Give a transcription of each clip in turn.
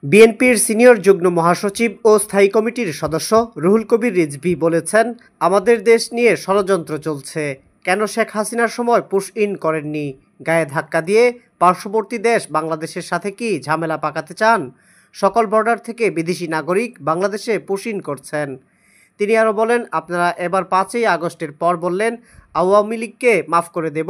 বিএনপির সিনিয়র যুগ্ম মহাসচিব ও স্থায়ী কমিটির সদস্য রুহুল কবির রিজভী বলেছেন, আমাদের দেশ নিয়ে ষড়যন্ত্র চলছে। কেন শেখ হাসিনার সময় পুশ ইন করেননি? গায়ে ধাক্কা দিয়ে পার্শ্ববর্তী দেশ বাংলাদেশের সাথে কি ঝামেলা পাকাতে চান? সকল বর্ডার থেকে বিদেশি নাগরিক বাংলাদেশে পুশ ইন করছেন। তিনি আরও বলেন, আপনারা এবার 5ই আগস্টের পর বললেন আওয়ামী লীগকে মাফ করে দেব,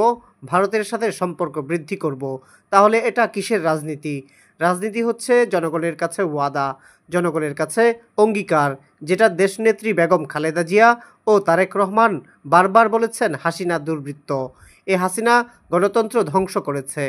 ভারতের সাথে সম্পর্ক বৃদ্ধি করব। তাহলে এটা কিসের রাজনীতি? রাজনীতি হচ্ছে জনগণের কাছে ওয়াদা, জনগণের কাছে অঙ্গীকার, যেটা দেশনেত্রী বেগম খালেদা জিয়া ও তারেক রহমান বারবার বলেছেন হাসিনা দুর্বৃত্ত। এ হাসিনা গণতন্ত্র ধ্বংস করেছে।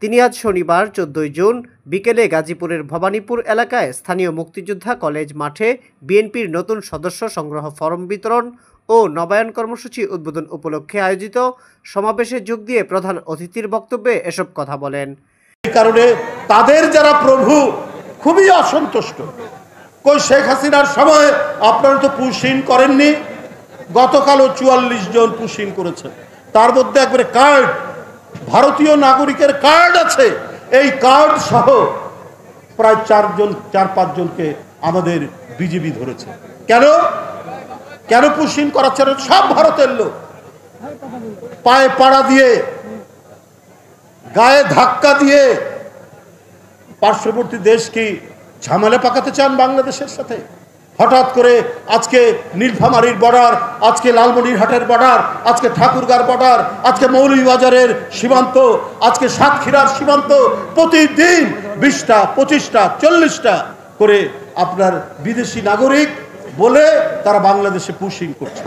তিনি আজ শনিবার 14 জুন বিকেলে গাজীপুরের ভবানীপুর এলাকায় স্থানীয় মুক্তিযোদ্ধা কলেজ মাঠে বিএনপির নতুন সদস্য সংগ্রহ ফরম বিতরণ ও নবায়ন কর্মসূচি উদ্বোধন উপলক্ষে আয়োজিত সমাবেশে যোগ দিয়ে প্রধান অতিথির বক্তব্যে এসব কথা বলেন। এই কারণে তাদের যারা প্রভু খুবই অসন্তুষ্ট। কই শেখ হাসিনার সময় আপনারা তো পুশ ইন করেননি, গতকালও 44 জন পুশ ইন করেছে, তার মধ্যে একবারে কার্ড, ভারতীয় নাগরিকের কার্ড আছে। এই কার্ড সহ প্রায় 4-5 জনকে আমাদের বিজিবি ধরেছে। কেন কেন পুশ ইন করাচ্ছে? সব ভারতের লোক। পায়ে পাড়া দিয়ে, গায়ে ধাক্কা দিয়ে পার্শ্ববর্তী দেশ কি ঝামেলা পাকাতে চান বাংলাদেশের সাথে? হঠাৎ করে আজকে নীলফামারীর বর্ডার, আজকে লালমনিরহাটের বর্ডার, আজকে ঠাকুরগাঁর বর্ডার, আজকে মৌলভীবাজারের সীমান্ত, আজকে সাতক্ষীরার সীমান্ত, প্রতিদিন 20টা 25টা 40টা করে আপনার বিদেশি নাগরিক বলে তারা বাংলাদেশে পুশ ইন করছে।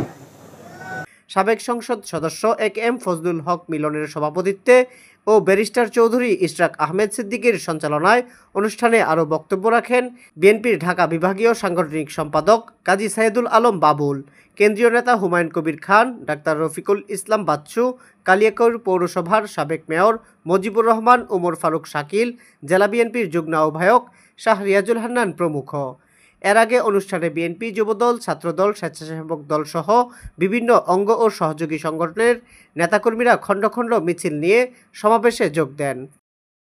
সাবেক সংসদ সদস্য এ.কে.এম. ফজলুল হক মিলনের সভাপতিত্বে ও ব্যারিস্টার চৌধুরী ইশরাক আহমেদ সিদ্দিকীর সঞ্চালনায় অনুষ্ঠানে আরও বক্তব্য রাখেন বিএনপির ঢাকা বিভাগীয় সাংগঠনিক সম্পাদক কাজী সাইদুল আলম বাবুল, কেন্দ্রীয় নেতা হুমায়ুন কবির খান, ডাক্তার রফিকুল ইসলাম বাচ্চু, কালিয়াকৈর পৌরসভার সাবেক মেয়র মজিবুর রহমান, ওমর ফারুক শাকিল, জেলা বিএনপির যুগ্ম আহ্বায়ক শাহ রিয়াজুল হান্নান প্রমুখ। এর আগে অনুষ্ঠানে বিএনপি, যুবদল, ছাত্রদল, স্বেচ্ছাসেবক দল সহ বিভিন্ন অঙ্গ ও সহযোগী সংগঠনের নেতাকর্মীরা খণ্ড খণ্ড মিছিল নিয়ে সমাবেশে যোগ দেন।